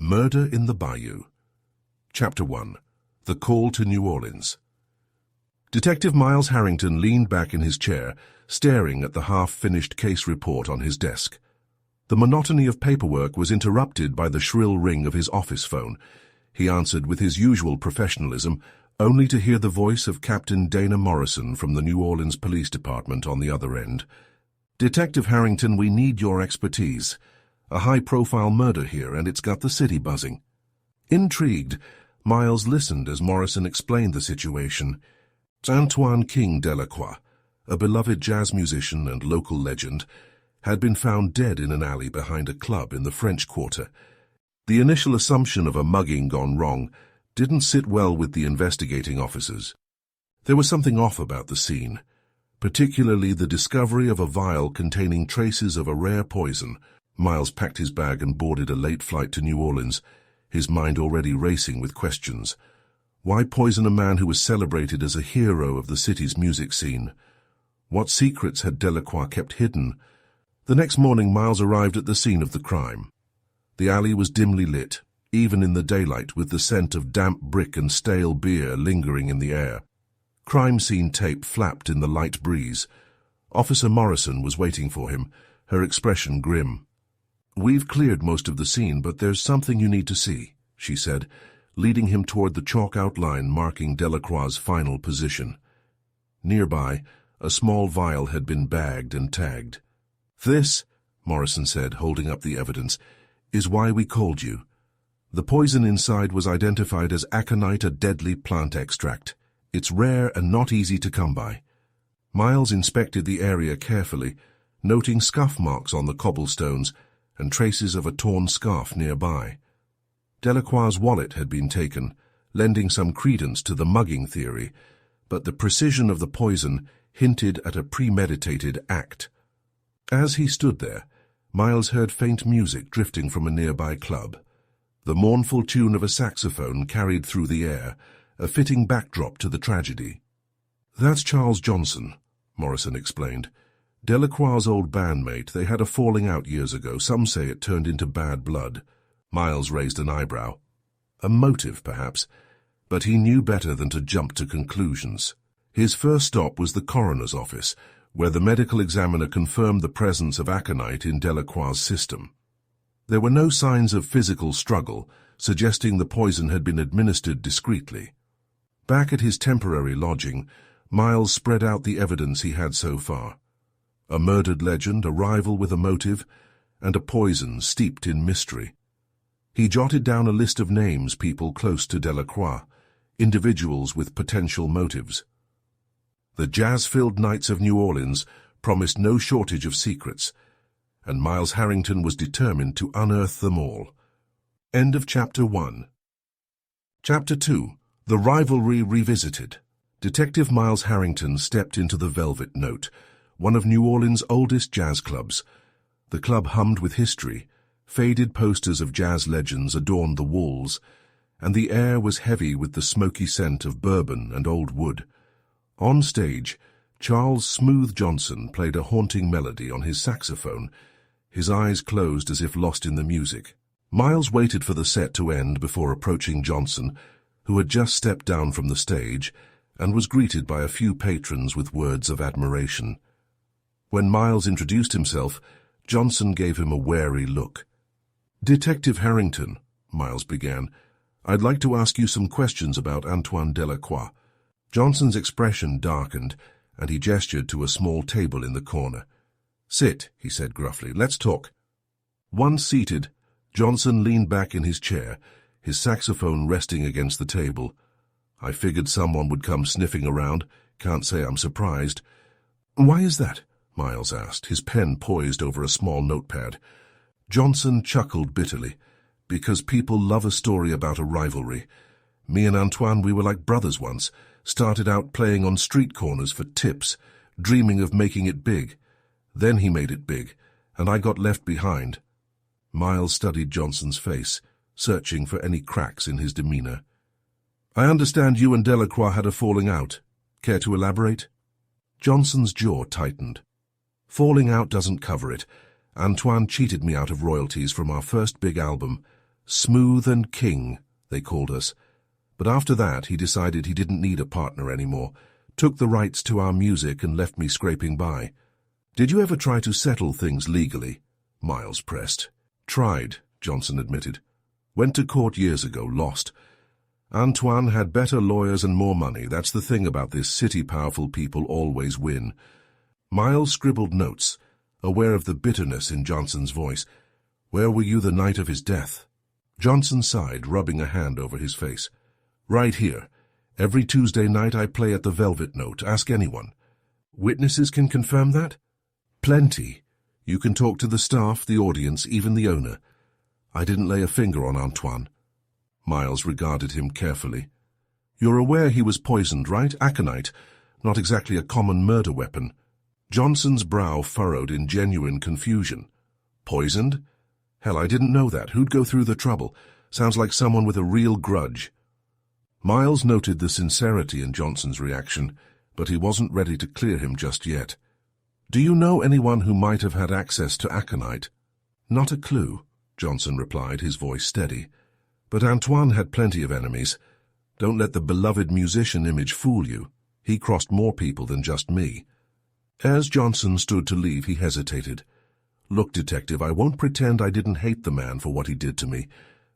Murder in the Bayou. Chapter 1. The Call to New Orleans. Detective Miles Harrington leaned back in his chair, staring at the half-finished case report on his desk. The monotony of paperwork was interrupted by the shrill ring of his office phone. He answered with his usual professionalism, only to hear the voice of Captain Dana Morrison from the New Orleans Police Department on the other end. "Detective Harrington, we need your expertise. A high-profile murder here, and it's got the city buzzing." Intrigued, Miles listened as Morrison explained the situation. Antoine Delacroix, a beloved jazz musician and local legend, had been found dead in an alley behind a club in the French Quarter. The initial assumption of a mugging gone wrong didn't sit well with the investigating officers. There was something off about the scene, particularly the discovery of a vial containing traces of a rare poison. Miles packed his bag and boarded a late flight to New Orleans, his mind already racing with questions. Why poison a man who was celebrated as a hero of the city's music scene? What secrets had Delacroix kept hidden? The next morning, Miles arrived at the scene of the crime. The alley was dimly lit, even in the daylight, with the scent of damp brick and stale beer lingering in the air. Crime scene tape flapped in the light breeze. Officer Morrison was waiting for him, her expression grim. "We've cleared most of the scene, but there's something you need to see," she said, leading him toward the chalk outline marking Delacroix's final position. Nearby, a small vial had been bagged and tagged. "This," Morrison said, holding up the evidence, "is why we called you. The poison inside was identified as aconite, a deadly plant extract. It's rare and not easy to come by." Miles inspected the area carefully, noting scuff marks on the cobblestones and traces of a torn scarf nearby. Delacroix's wallet had been taken, lending some credence to the mugging theory, but the precision of the poison hinted at a premeditated act. As he stood there, Miles heard faint music drifting from a nearby club. The mournful tune of a saxophone carried through the air, a fitting backdrop to the tragedy. "That's Charles Johnson," Morrison explained. "Delacroix's old bandmate. They had a falling out years ago. Some say it turned into bad blood." Miles raised an eyebrow. A motive, perhaps, but he knew better than to jump to conclusions. His first stop was the coroner's office, where the medical examiner confirmed the presence of aconite in Delacroix's system. There were no signs of physical struggle, suggesting the poison had been administered discreetly. Back at his temporary lodging, Miles spread out the evidence he had so far. A murdered legend, a rival with a motive, and a poison steeped in mystery. He jotted down a list of names, people close to Delacroix, individuals with potential motives. The jazz-filled nights of New Orleans promised no shortage of secrets, and Miles Harrington was determined to unearth them all. End of Chapter 1. Chapter 2. The Rivalry Revisited. Detective Miles Harrington stepped into the Velvet Note, one of New Orleans' oldest jazz clubs. The club hummed with history. Faded posters of jazz legends adorned the walls, and the air was heavy with the smoky scent of bourbon and old wood. On stage, Charles "Smooth" Johnson played a haunting melody on his saxophone, his eyes closed as if lost in the music. Miles waited for the set to end before approaching Johnson, who had just stepped down from the stage and was greeted by a few patrons with words of admiration. When Miles introduced himself, Johnson gave him a wary look. "Detective Harrington," Miles began, "I'd like to ask you some questions about Antoine Delacroix." Johnson's expression darkened, and he gestured to a small table in the corner. "Sit," he said gruffly. "Let's talk." Once seated, Johnson leaned back in his chair, his saxophone resting against the table. "I figured someone would come sniffing around. Can't say I'm surprised." "Why is that?" Miles asked, his pen poised over a small notepad. Johnson chuckled bitterly. "Because people love a story about a rivalry. Me and Antoine, we were like brothers once. Started out playing on street corners for tips, dreaming of making it big. Then he made it big, and I got left behind." Miles studied Johnson's face, searching for any cracks in his demeanor. "I understand you and Delacroix had a falling out. Care to elaborate?" Johnson's jaw tightened. "Falling out doesn't cover it. Antoine cheated me out of royalties from our first big album. Smooth and King, they called us. But after that, he decided he didn't need a partner anymore, took the rights to our music and left me scraping by. Did you ever try to settle things legally? Miles pressed. Tried, Johnson admitted. Went to court years ago, lost. Antoine had better lawyers and more money. That's the thing about this city. Powerful people always win. Miles scribbled notes, aware of the bitterness in Johnson's voice. Where were you the night of his death? Johnson sighed, rubbing a hand over his face. Right here. Every Tuesday night I play at the Velvet Note. Ask anyone. Witnesses can confirm that? Plenty. You can talk to the staff, the audience, even the owner. I didn't lay a finger on Antoine. Miles regarded him carefully. You're aware he was poisoned, right? Aconite. Not exactly a common murder weapon. Johnson's brow furrowed in genuine confusion. Poisoned? Hell, I didn't know that. Who'd go through the trouble? Sounds like someone with a real grudge. Miles noted the sincerity in Johnson's reaction, but he wasn't ready to clear him just yet. Do you know anyone who might have had access to aconite? Not a clue, Johnson replied, his voice steady. But Antoine had plenty of enemies. Don't let the beloved musician image fool you. He crossed more people than just me. As Johnson stood to leave, he hesitated. Look, Detective, I won't pretend I didn't hate the man for what he did to me,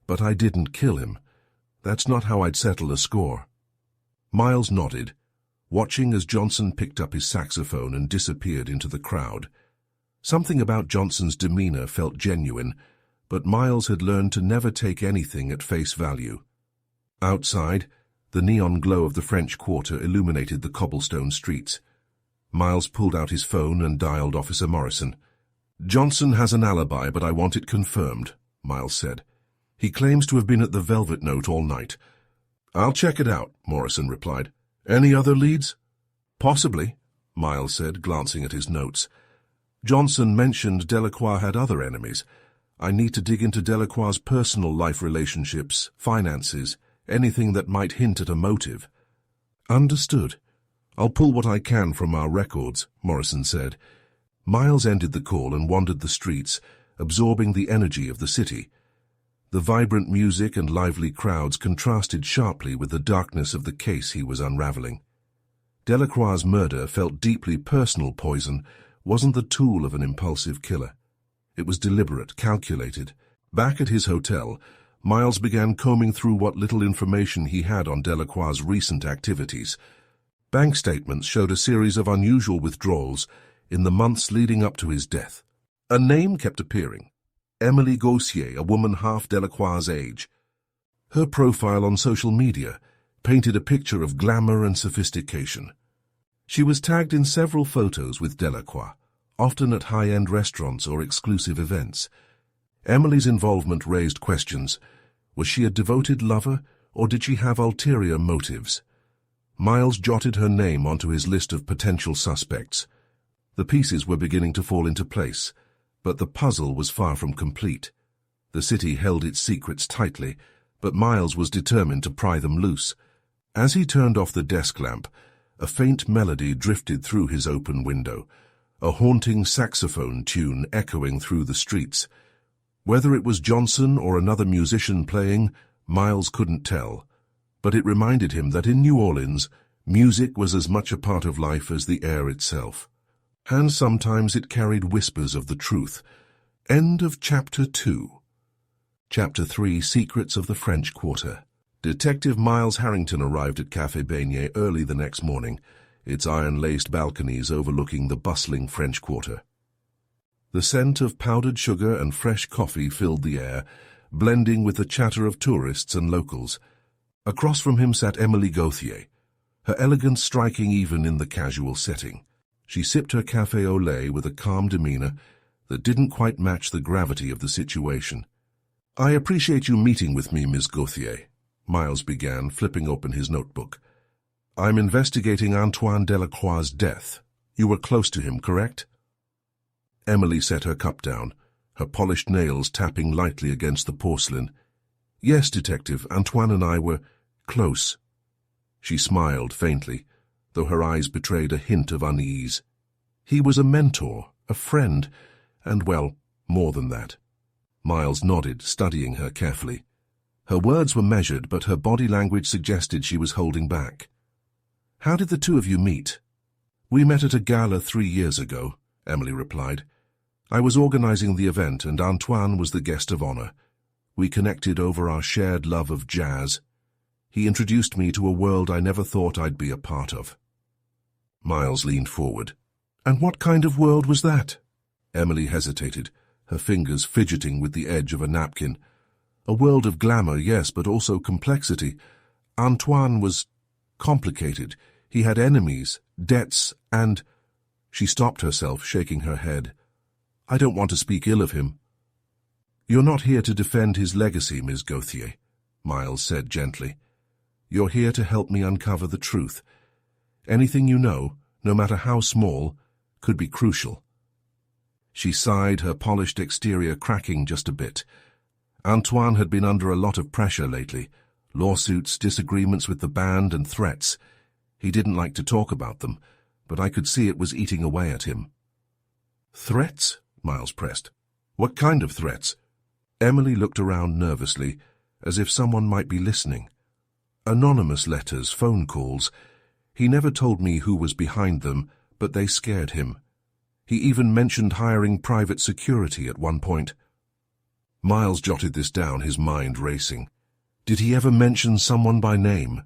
but I didn't kill him. That's not how I'd settle a score. Miles nodded, watching as Johnson picked up his saxophone and disappeared into the crowd. Something about Johnson's demeanor felt genuine, but Miles had learned to never take anything at face value. Outside, the neon glow of the French Quarter illuminated the cobblestone streets. Miles pulled out his phone and dialed Officer Morrison. Johnson has an alibi, but I want it confirmed, Miles said. He claims to have been at the Velvet Note all night. I'll check it out, Morrison replied. Any other leads? Possibly, Miles said, glancing at his notes. Johnson mentioned Delacroix had other enemies. I need to dig into Delacroix's personal life relationships, finances, anything that might hint at a motive. Understood. I'll pull what I can from our records, Morrison said. Miles ended the call and wandered the streets, absorbing the energy of the city. The vibrant music and lively crowds contrasted sharply with the darkness of the case he was unraveling. Delacroix's murder felt deeply personal. Poison wasn't the tool of an impulsive killer. It was deliberate, calculated. Back at his hotel, Miles began combing through what little information he had on Delacroix's recent activities. Bank statements showed a series of unusual withdrawals in the months leading up to his death. A name kept appearing. Emily Gauthier, a woman half Delacroix's age. Her profile on social media painted a picture of glamour and sophistication. She was tagged in several photos with Delacroix, often at high-end restaurants or exclusive events. Emily's involvement raised questions. Was she a devoted lover, or did she have ulterior motives? Miles jotted her name onto his list of potential suspects. The pieces were beginning to fall into place, but the puzzle was far from complete. The city held its secrets tightly, but Miles was determined to pry them loose. As he turned off the desk lamp, a faint melody drifted through his open window, a haunting saxophone tune echoing through the streets. Whether it was Johnson or another musician playing, Miles couldn't tell, but it reminded him that in New Orleans, music was as much a part of life as the air itself. And sometimes it carried whispers of the truth. End of Chapter 2. Chapter 3, Secrets of the French Quarter. Detective Miles Harrington arrived at Café Beignet early the next morning, its iron-laced balconies overlooking the bustling French Quarter. The scent of powdered sugar and fresh coffee filled the air, blending with the chatter of tourists and locals. Across from him sat Emily Gauthier, her elegance striking even in the casual setting. She sipped her café au lait with a calm demeanor that didn't quite match the gravity of the situation. I appreciate you meeting with me, Miss Gauthier, Miles began, flipping open his notebook. I'm investigating Antoine Delacroix's death. You were close to him, correct? Emily set her cup down, her polished nails tapping lightly against the porcelain. Yes, Detective, Antoine and I were close. She smiled faintly, though her eyes betrayed a hint of unease. He was a mentor, a friend, and, well, more than that. Miles nodded, studying her carefully. Her words were measured, but her body language suggested she was holding back. "How did the two of you meet?" "We met at a gala 3 years ago," Emily replied. "I was organizing the event, and Antoine was the guest of honor. We connected over our shared love of jazz. He introduced me to a world I never thought I'd be a part of." Miles leaned forward. "And what kind of world was that?" Emily hesitated, her fingers fidgeting with the edge of a napkin. "A world of glamour, yes, but also complexity. Antoine was complicated. He had enemies, debts, and—" She stopped herself, shaking her head. "I don't want to speak ill of him." "You're not here to defend his legacy, Miss Gauthier," Miles said gently. "You're here to help me uncover the truth. Anything you know, no matter how small, could be crucial." She sighed, her polished exterior cracking just a bit. Antoine had been under a lot of pressure lately. Lawsuits, disagreements with the band, and threats. He didn't like to talk about them, but I could see it was eating away at him. "Threats?" Miles pressed. "What kind of threats?" Emily looked around nervously, as if someone might be listening. "Anonymous letters, phone calls. He never told me who was behind them, but they scared him. He even mentioned hiring private security at one point." Miles jotted this down, his mind racing. Did he ever mention someone by name?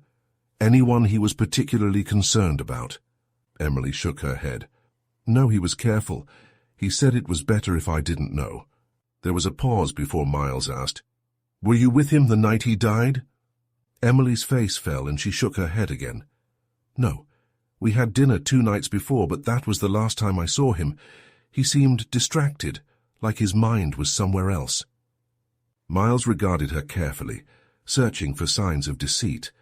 Anyone he was particularly concerned about? Emily shook her head. "No, he was careful. He said it was better if I didn't know." There was a pause before Miles asked, "Were you with him the night he died?" Emily's face fell and she shook her head again. "No. We had dinner 2 nights before, but that was the last time I saw him. He seemed distracted, like his mind was somewhere else." Miles regarded her carefully, searching for signs of deceit,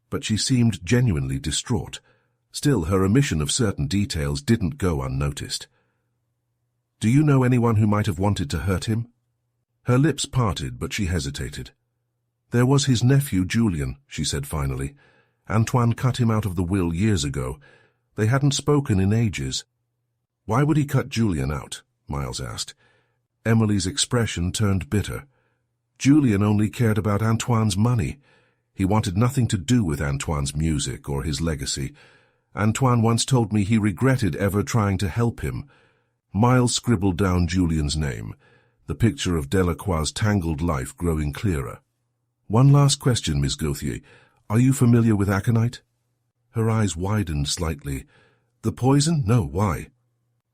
but she seemed genuinely distraught. Still, her omission of certain details didn't go unnoticed. "Do you know anyone who might have wanted to hurt him?" Her lips parted, but she hesitated. "There was his nephew, Julian," she said finally. "Antoine cut him out of the will years ago. They hadn't spoken in ages." "Why would he cut Julian out?" Miles asked. Emily's expression turned bitter. "Julian only cared about Antoine's money. He wanted nothing to do with Antoine's music or his legacy. Antoine once told me he regretted ever trying to help him." Miles scribbled down Julian's name, the picture of Delacroix's tangled life growing clearer. "One last question, Miss Gauthier. Are you familiar with aconite?" Her eyes widened slightly. "The poison? No, why?"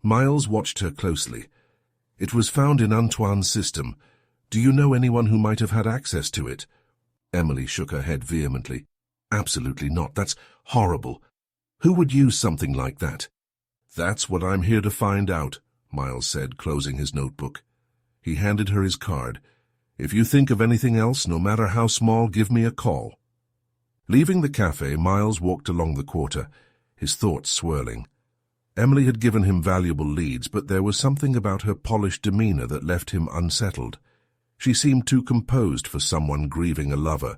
Miles watched her closely. "It was found in Antoine's system. Do you know anyone who might have had access to it?" Emily shook her head vehemently. "Absolutely not. That's horrible. Who would use something like that?" "That's what I'm here to find out," Miles said, closing his notebook. He handed her his card. "If you think of anything else, no matter how small, give me a call." Leaving the cafe, Miles walked along the quarter, his thoughts swirling. Emily had given him valuable leads, but there was something about her polished demeanor that left him unsettled. She seemed too composed for someone grieving a lover,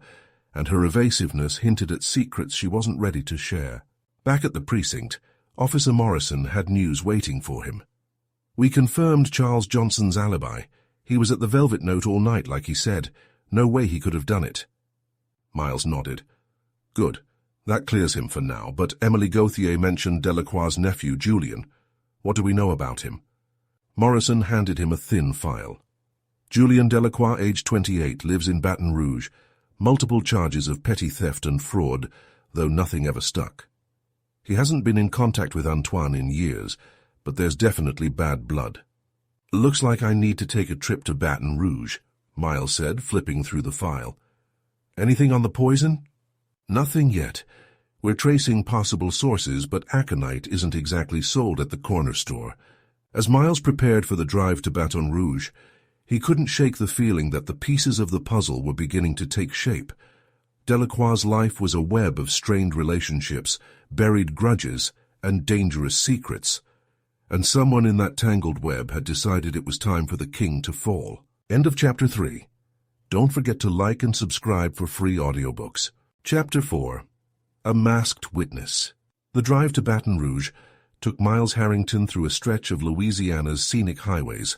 and her evasiveness hinted at secrets she wasn't ready to share. Back at the precinct, Officer Morrison had news waiting for him. "We confirmed Charles Johnson's alibi. He was at the Velvet Note all night, like he said. No way he could have done it." Miles nodded. "Good. That clears him for now, but Emily Gauthier mentioned Delacroix's nephew, Julian. What do we know about him?" Morrison handed him a thin file. "Julian Delacroix, age 28, lives in Baton Rouge. Multiple charges of petty theft and fraud, though nothing ever stuck. He hasn't been in contact with Antoine in years, but there's definitely bad blood." "Looks like I need to take a trip to Baton Rouge," Miles said, flipping through the file. "Anything on the poison?" "Nothing yet. We're tracing possible sources, but aconite isn't exactly sold at the corner store." As Miles prepared for the drive to Baton Rouge, he couldn't shake the feeling that the pieces of the puzzle were beginning to take shape. Delacroix's life was a web of strained relationships, buried grudges, and dangerous secrets. And someone in that tangled web had decided it was time for the king to fall. End of Chapter 3. Don't forget to like and subscribe for free audiobooks. Chapter 4. A Masked Witness. The drive to Baton Rouge took Miles Harrington through a stretch of Louisiana's scenic highways.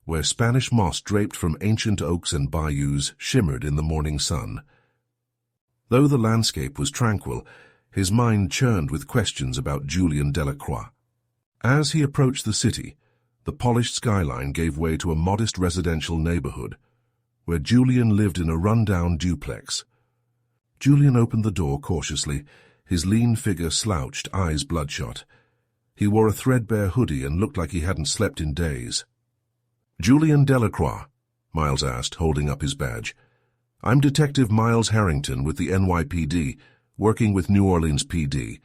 where Spanish moss draped from ancient oaks and bayous shimmered in the morning sun. Though the landscape was tranquil, his mind churned with questions about Julian Delacroix. As he approached the city, the polished skyline gave way to a modest residential neighborhood, where Julian lived in a run-down duplex. Julian opened the door cautiously, his lean figure slouched, eyes bloodshot. He wore a threadbare hoodie and looked like he hadn't slept in days. "Julian Delacroix?" Miles asked, holding up his badge. "I'm Detective Miles Harrington with the NYPD, working with New Orleans PD.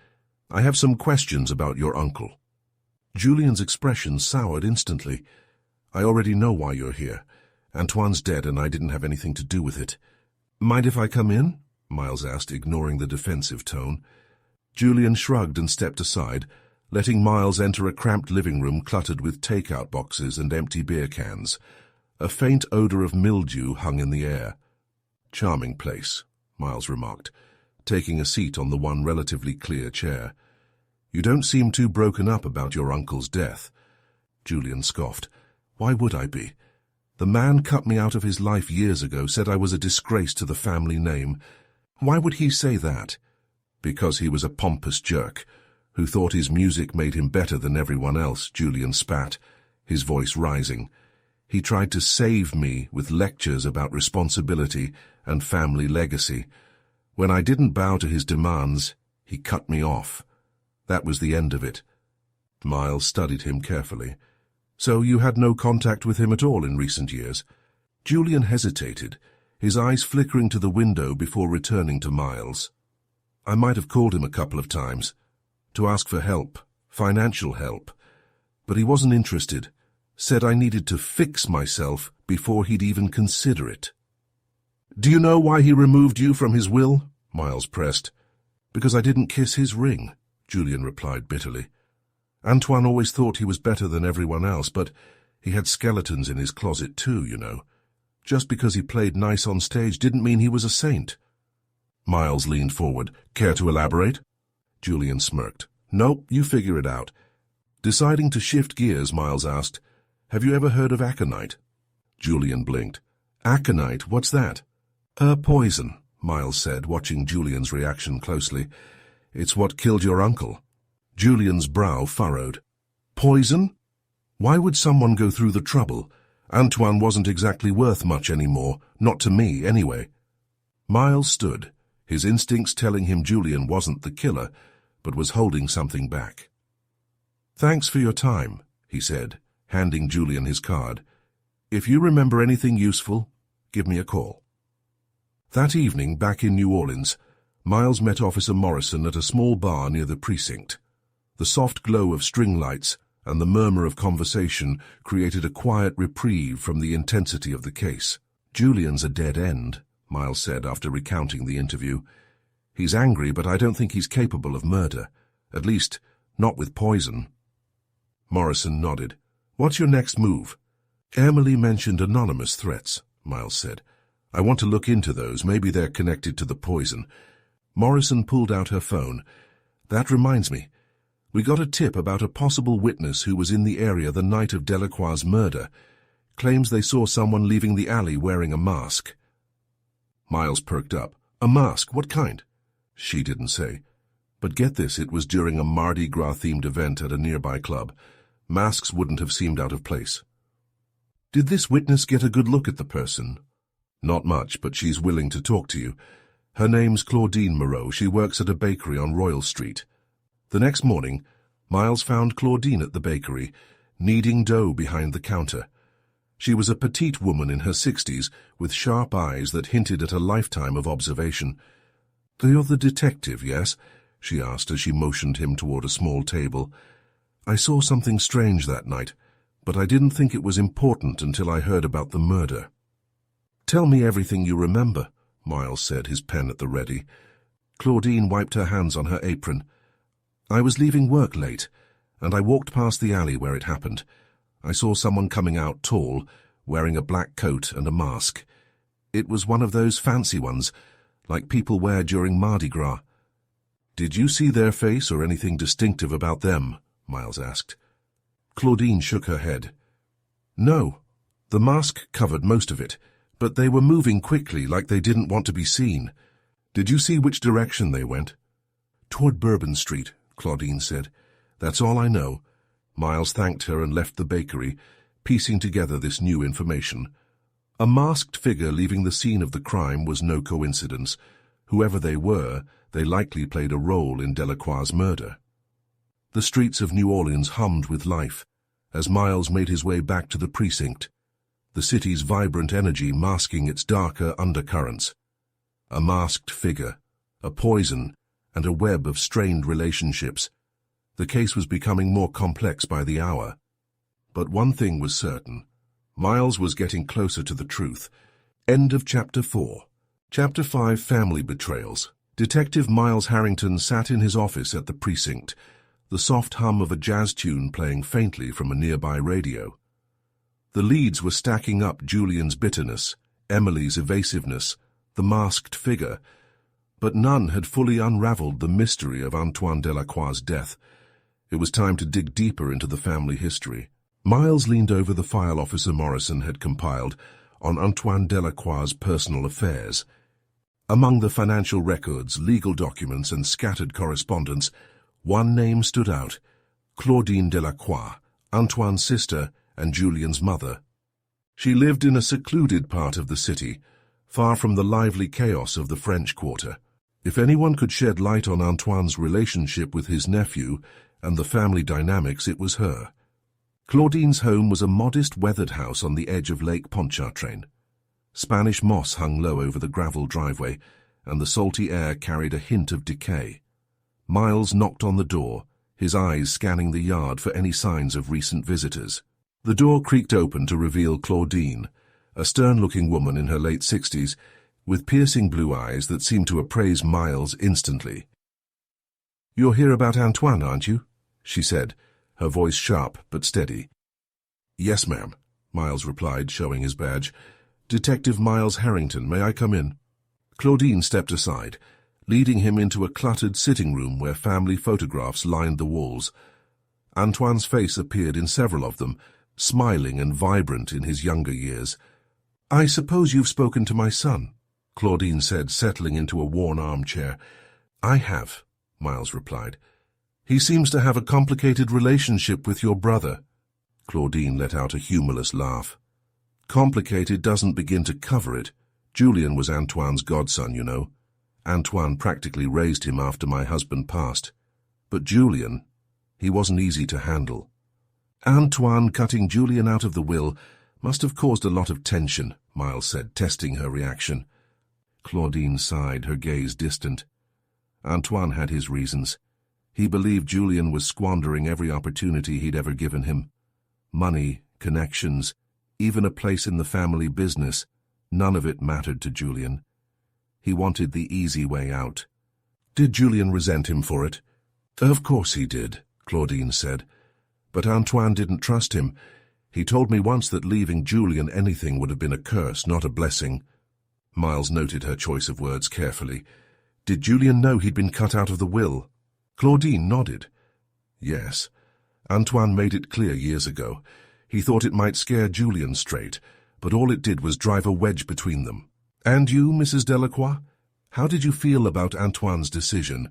I have some questions about your uncle." Julian's expression soured instantly. "I already know why you're here. Antoine's dead and I didn't have anything to do with it." "Mind if I come in?" Miles asked, ignoring the defensive tone. Julian shrugged and stepped aside, letting Miles enter a cramped living room cluttered with takeout boxes and empty beer cans. A faint odor of mildew hung in the air. "Charming place," Miles remarked, taking a seat on the one relatively clear chair. "You don't seem too broken up about your uncle's death." Julian scoffed. "Why would I be? The man cut me out of his life years ago, said I was a disgrace to the family name. Why would he say that? Because he was a pompous jerk, who thought his music made him better than everyone else," Julian spat, his voice rising. "He tried to save me with lectures about responsibility and family legacy. When I didn't bow to his demands, he cut me off. That was the end of it." Miles studied him carefully. "So you had no contact with him at all in recent years?" Julian hesitated, his eyes flickering to the window before returning to Miles. "I might have called him a couple of times, to ask for help, financial help, but he wasn't interested, said I needed to fix myself before he'd even consider it." "Do you know why he removed you from his will?" Miles pressed. "Because I didn't kiss his ring," Julian replied bitterly. "Antoine always thought he was better than everyone else, but he had skeletons in his closet too, you know. Just because he played nice on stage didn't mean he was a saint." Miles leaned forward. "Care to elaborate?" Julian smirked. "Nope, you figure it out." Deciding to shift gears, Miles asked, "Have you ever heard of aconite?" Julian blinked. "Aconite? What's that?" Poison," Miles said, watching Julian's reaction closely. "It's what killed your uncle." Julian's brow furrowed. "Poison? Why would someone go through the trouble? Antoine wasn't exactly worth much anymore, not to me, anyway." Miles stood, his instincts telling him Julian wasn't the killer, but was holding something back. "Thanks for your time," he said, handing Julian his card. "If you remember anything useful, give me a call." That evening, back in New Orleans, Miles met Officer Morrison at a small bar near the precinct. The soft glow of string lights and the murmur of conversation created a quiet reprieve from the intensity of the case. "Julian's a dead end," Miles said after recounting the interview. "He's angry, but I don't think he's capable of murder. At least, not with poison." Morrison nodded. "What's your next move?" "Emily mentioned anonymous threats," Miles said. "I want to look into those. Maybe they're connected to the poison." Morrison pulled out her phone. "That reminds me. We got a tip about a possible witness who was in the area the night of Delacroix's murder. Claims they saw someone leaving the alley wearing a mask." Miles perked up. "A mask? What kind?" She didn't say. But get this, it was during a Mardi Gras-themed event at a nearby club. Masks wouldn't have seemed out of place. "Did this witness get a good look at the person?" "Not much, but she's willing to talk to you. Her name's Claudine Moreau. She works at a bakery on Royal Street." The next morning, Miles found Claudine at the bakery, kneading dough behind the counter. She was a petite woman in her 60s, with sharp eyes that hinted at a lifetime of observation. "You're the detective, yes?" she asked as she motioned him toward a small table. "I saw something strange that night, but I didn't think it was important until I heard about the murder." "Tell me everything you remember," Miles said, his pen at the ready. Claudine wiped her hands on her apron. "I was leaving work late, and I walked past the alley where it happened. I saw someone coming out tall, wearing a black coat and a mask. It was one of those fancy ones, like people wear during Mardi Gras." "Did you see their face or anything distinctive about them?" Miles asked. Claudine shook her head. "No, The mask covered most of it, but they were moving quickly like they didn't want to be seen. Did you see which direction they went? Toward Bourbon Street, Claudine said. That's all I know. Miles thanked her and left the bakery, piecing together this new information. A masked figure leaving the scene of the crime was no coincidence. Whoever they were, they likely played a role in Delacroix's murder. The streets of New Orleans hummed with life as Miles made his way back to the precinct, the city's vibrant energy masking its darker undercurrents. A masked figure, a poison, and a web of strained relationships. The case was becoming more complex by the hour. But one thing was certain. Miles was getting closer to the truth. End of Chapter 4. Chapter 5, Family Betrayals. Detective Miles Harrington sat in his office at the precinct, the soft hum of a jazz tune playing faintly from a nearby radio. The leads were stacking up: Julian's bitterness, Emily's evasiveness, the masked figure, but none had fully unraveled the mystery of Antoine Delacroix's death. It was time to dig deeper into the family history. Miles leaned over the file Officer Morrison had compiled on Antoine Delacroix's personal affairs. Among the financial records, legal documents, and scattered correspondence, one name stood out: Claudine Delacroix, Antoine's sister and Julian's mother. She lived in a secluded part of the city, far from the lively chaos of the French Quarter. If anyone could shed light on Antoine's relationship with his nephew and the family dynamics, it was her. Claudine's home was a modest, weathered house on the edge of Lake Pontchartrain. Spanish moss hung low over the gravel driveway, and the salty air carried a hint of decay. Miles knocked on the door, his eyes scanning the yard for any signs of recent visitors. The door creaked open to reveal Claudine, a stern-looking woman in her late 60s, with piercing blue eyes that seemed to appraise Miles instantly. "You're here about Antoine, aren't you?" she said, her voice sharp but steady. "Yes, ma'am," Miles replied, showing his badge. "Detective Miles Harrington, may I come in?" Claudine stepped aside, leading him into a cluttered sitting room where family photographs lined the walls. Antoine's face appeared in several of them, smiling and vibrant in his younger years. "I suppose you've spoken to my son," Claudine said, settling into a worn armchair. "I have," Miles replied. "He seems to have a complicated relationship with your brother." Claudine let out a humorless laugh. "Complicated doesn't begin to cover it. Julian was Antoine's godson, you know. Antoine practically raised him after my husband passed. But Julian, he wasn't easy to handle. Antoine cutting Julian out of the will must have caused a lot of tension," Miles said, testing her reaction. Claudine sighed, her gaze distant. Antoine had his reasons. He believed Julian was squandering every opportunity he'd ever given him. Money, connections, even a place in the family business, none of it mattered to Julian. He wanted the easy way out. Did Julian resent him for it? "Of course he did," Claudine said. "But Antoine didn't trust him. He told me once that leaving Julian anything would have been a curse, not a blessing." Miles noted her choice of words carefully. "Did Julian know he'd been cut out of the will?" Claudine nodded. "Yes. Antoine made it clear years ago. He thought it might scare Julian straight, but all it did was drive a wedge between them. And you, Mrs. Delacroix? How did you feel about Antoine's decision?"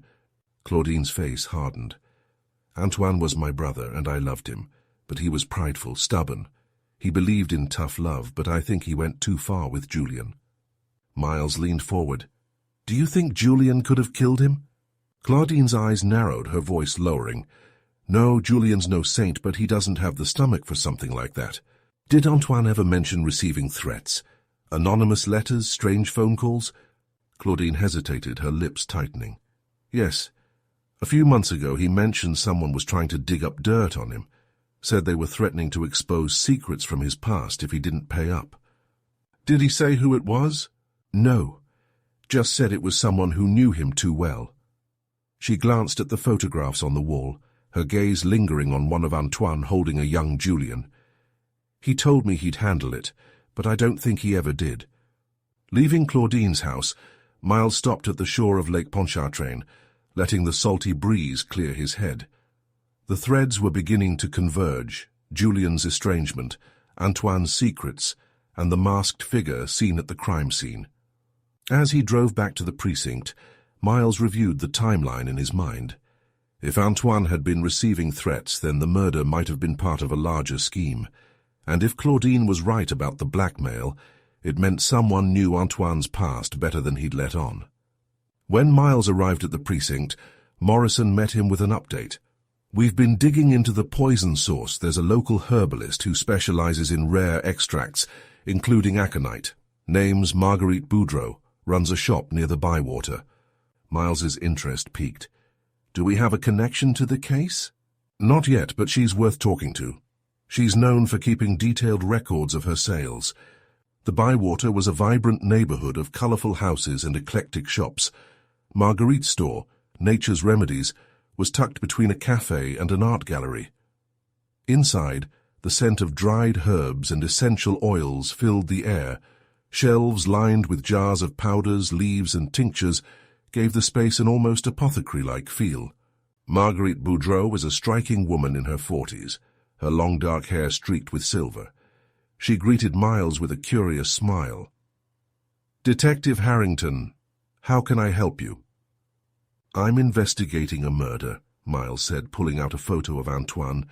Claudine's face hardened. "Antoine was my brother, and I loved him, but he was prideful, stubborn. He believed in tough love, but I think he went too far with Julian." Miles leaned forward. "Do you think Julian could have killed him?" Claudine's eyes narrowed, her voice lowering. "No, Julian's no saint, but he doesn't have the stomach for something like that." "Did Antoine ever mention receiving threats? Anonymous letters, strange phone calls?" Claudine hesitated, her lips tightening. "Yes. A few months ago he mentioned someone was trying to dig up dirt on him, said they were threatening to expose secrets from his past if he didn't pay up." "Did he say who it was?" "No. Just said it was someone who knew him too well." She glanced at the photographs on the wall, her gaze lingering on one of Antoine holding a young Julian. "He told me he'd handle it, but I don't think he ever did." Leaving Claudine's house, Miles stopped at the shore of Lake Pontchartrain, letting the salty breeze clear his head. The threads were beginning to converge: Julian's estrangement, Antoine's secrets, and the masked figure seen at the crime scene. As he drove back to the precinct, Miles reviewed the timeline in his mind. If Antoine had been receiving threats, then the murder might have been part of a larger scheme. And if Claudine was right about the blackmail, it meant someone knew Antoine's past better than he'd let on. When Miles arrived at the precinct, Morrison met him with an update. "We've been digging into the poison source. There's a local herbalist who specializes in rare extracts, including aconite. Name's Marguerite Boudreau, runs a shop near the Bywater." Miles's interest piqued. "Do we have a connection to the case?" "Not yet, but she's worth talking to. She's known for keeping detailed records of her sales." The Bywater was a vibrant neighborhood of colorful houses and eclectic shops. Marguerite's store, Nature's Remedies, was tucked between a cafe and an art gallery. Inside, the scent of dried herbs and essential oils filled the air. Shelves lined with jars of powders, leaves, and tinctures gave the space an almost apothecary-like feel. Marguerite Boudreau was a striking woman in her 40s, her long dark hair streaked with silver. She greeted Miles with a curious smile. "Detective Harrington, how can I help you?" "I'm investigating a murder," Miles said, pulling out a photo of Antoine.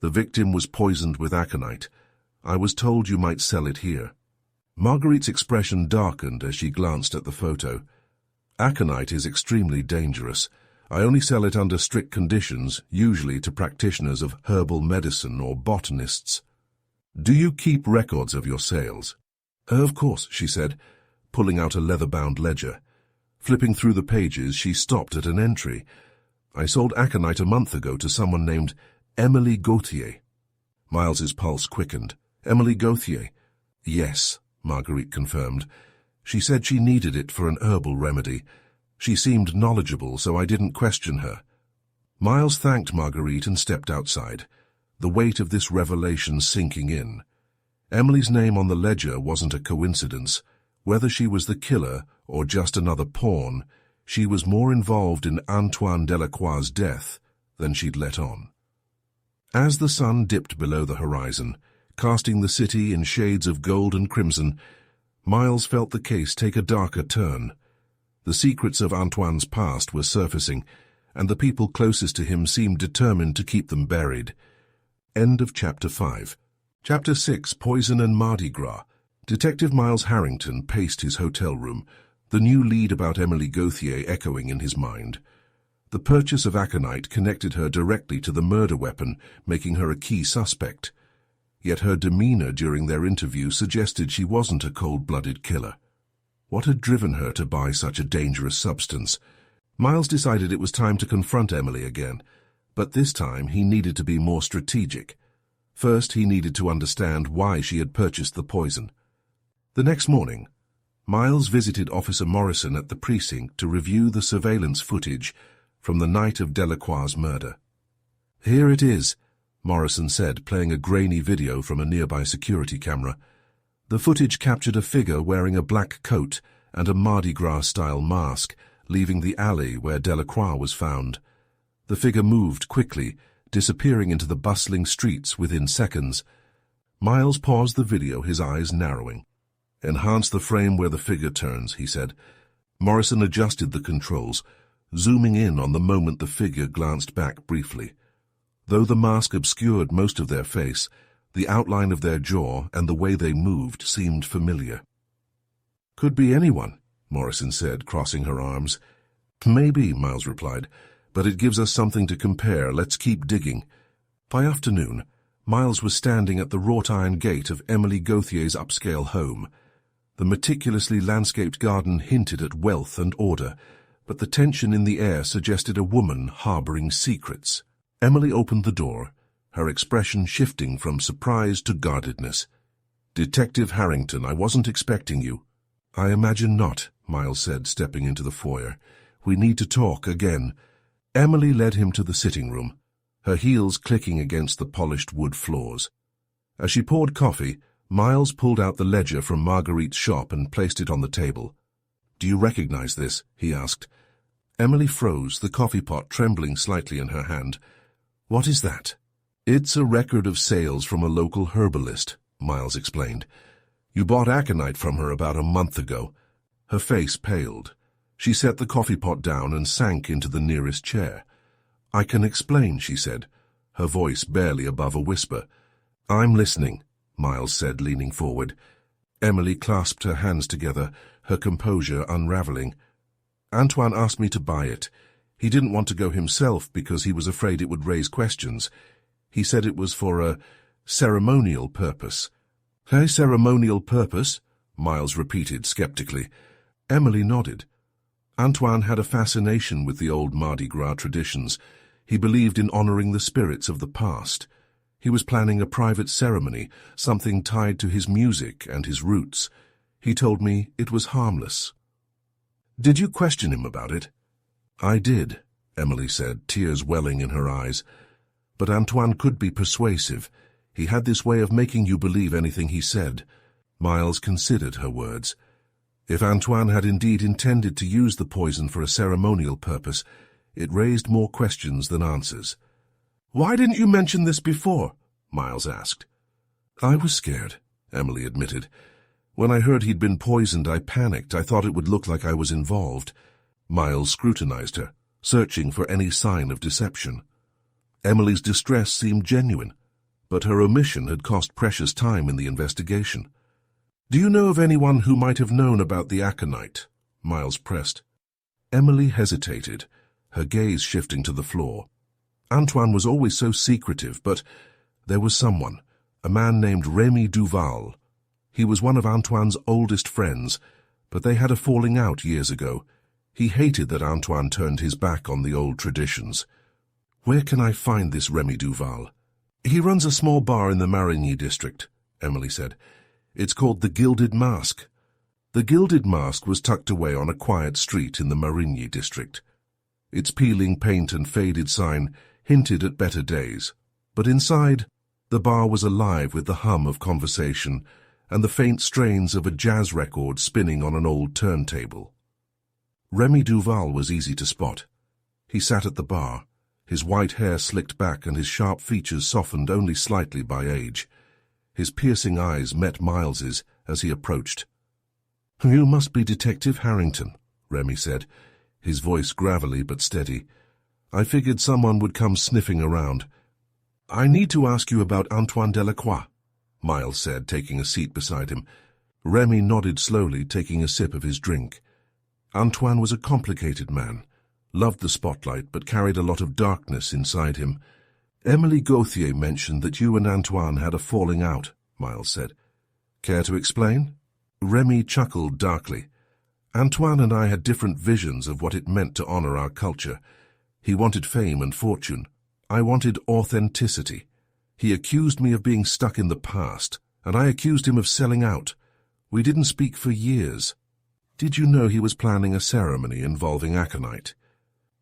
"The victim was poisoned with aconite. I was told you might sell it here." Marguerite's expression darkened as she glanced at the photo. "Aconite is extremely dangerous. I only sell it under strict conditions, usually to practitioners of herbal medicine or botanists." "Do you keep records of your sales?" "Of course," she said, pulling out a leather-bound ledger. Flipping through the pages, she stopped at an entry. "I sold aconite a month ago to someone named Emily Gauthier." Miles's pulse quickened. "Emily Gauthier?" "Yes," Marguerite confirmed. "She said she needed it for an herbal remedy. She seemed knowledgeable, so I didn't question her." Miles thanked Marguerite and stepped outside, the weight of this revelation sinking in. Emily's name on the ledger wasn't a coincidence. Whether she was the killer or just another pawn, she was more involved in Antoine Delacroix's death than she'd let on. As the sun dipped below the horizon, casting the city in shades of gold and crimson, Miles felt the case take a darker turn. The secrets of Antoine's past were surfacing, and the people closest to him seemed determined to keep them buried. End of Chapter 5. Chapter 6, Poison and Mardi Gras. Detective Miles Harrington paced his hotel room, the new lead about Emily Gauthier echoing in his mind. The purchase of aconite connected her directly to the murder weapon, making her a key suspect. Yet her demeanor during their interview suggested she wasn't a cold-blooded killer. What had driven her to buy such a dangerous substance? Miles decided it was time to confront Emily again, but this time he needed to be more strategic. First, he needed to understand why she had purchased the poison. The next morning, Miles visited Officer Morrison at the precinct to review the surveillance footage from the night of Delacroix's murder. "Here it is," Morrison said, playing a grainy video from a nearby security camera. The footage captured a figure wearing a black coat and a Mardi Gras-style mask, leaving the alley where Delacroix was found. The figure moved quickly, disappearing into the bustling streets within seconds. Miles paused the video, his eyes narrowing. "Enhance the frame where the figure turns," he said. Morrison adjusted the controls, zooming in on the moment the figure glanced back briefly. Though the mask obscured most of their face, the outline of their jaw and the way they moved seemed familiar. "Could be anyone," Morrison said, crossing her arms. "Maybe," Miles replied, "but it gives us something to compare. Let's keep digging." By afternoon, Miles was standing at the wrought-iron gate of Emily Gauthier's upscale home. The meticulously landscaped garden hinted at wealth and order, but the tension in the air suggested a woman harboring secrets. Emily opened the door, her expression shifting from surprise to guardedness. "Detective Harrington, I wasn't expecting you." "I imagine not," Miles said, stepping into the foyer. "We need to talk again." Emily led him to the sitting room, her heels clicking against the polished wood floors. As she poured coffee, Miles pulled out the ledger from Marguerite's shop and placed it on the table. "Do you recognize this?" he asked. Emily froze, the coffee pot trembling slightly in her hand. "What is that?" "It's a record of sales from a local herbalist," Miles explained. "You bought aconite from her about a month ago." Her face paled. She set the coffee pot down and sank into the nearest chair. "I can explain," she said, her voice barely above a whisper. "I'm listening," Miles said, leaning forward. Emily clasped her hands together, her composure unraveling. "Antoine asked me to buy it. He didn't want to go himself because he was afraid it would raise questions. He said it was for a ceremonial purpose." "A ceremonial purpose?" Miles repeated skeptically. Emily nodded. Antoine had a fascination with the old Mardi Gras traditions. He believed in honoring the spirits of the past. He was planning a private ceremony, something tied to his music and his roots. He told me it was harmless. "Did you question him about it?" "I did," Emily said, tears welling in her eyes. "But Antoine could be persuasive. He had this way of making you believe anything he said." Miles considered her words. If Antoine had indeed intended to use the poison for a ceremonial purpose, it raised more questions than answers. "Why didn't you mention this before?" Miles asked. "I was scared," Emily admitted. "When I heard he'd been poisoned, I panicked. I thought it would look like I was involved." Miles scrutinized her, searching for any sign of deception. Emily's distress seemed genuine, but her omission had cost precious time in the investigation. "Do you know of anyone who might have known about the aconite?" Miles pressed. Emily hesitated, her gaze shifting to the floor. Antoine was always so secretive, but there was someone, a man named Remy Duval. He was one of Antoine's oldest friends, but they had a falling out years ago. He hated that Antoine turned his back on the old traditions. "Where can I find this Remy Duval?" "He runs a small bar in the Marigny district," Emily said. "It's called the Gilded Mask." The Gilded Mask was tucked away on a quiet street in the Marigny district. Its peeling paint and faded sign hinted at better days, but inside, the bar was alive with the hum of conversation and the faint strains of a jazz record spinning on an old turntable. Remy Duval was easy to spot. He sat at the bar, his white hair slicked back and his sharp features softened only slightly by age. His piercing eyes met Miles's as he approached. "You must be Detective Harrington," Remy said, his voice gravelly but steady. "I figured someone would come sniffing around." "I need to ask you about Antoine Delacroix," Miles said, taking a seat beside him. Remy nodded slowly, taking a sip of his drink. Antoine was a complicated man, loved the spotlight but carried a lot of darkness inside him. "Emily Gauthier mentioned that you and Antoine had a falling out," Miles said. "Care to explain?" Remy chuckled darkly. "Antoine and I had different visions of what it meant to honor our culture. He wanted fame and fortune. I wanted authenticity. He accused me of being stuck in the past, and I accused him of selling out. We didn't speak for years." "Did you know he was planning a ceremony involving aconite?"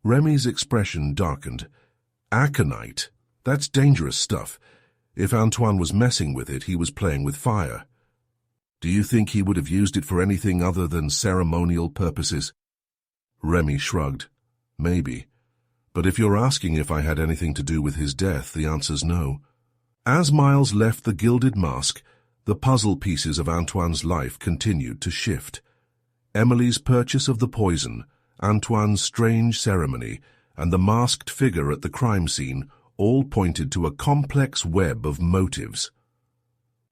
Remy's expression darkened. "Aconite? That's dangerous stuff. If Antoine was messing with it, he was playing with fire." "Do you think he would have used it for anything other than ceremonial purposes?" Remy shrugged. "Maybe. But if you're asking if I had anything to do with his death, the answer's no." As Miles left the Gilded Mask, the puzzle pieces of Antoine's life continued to shift. Emily's purchase of the poison, Antoine's strange ceremony, and the masked figure at the crime scene all pointed to a complex web of motives.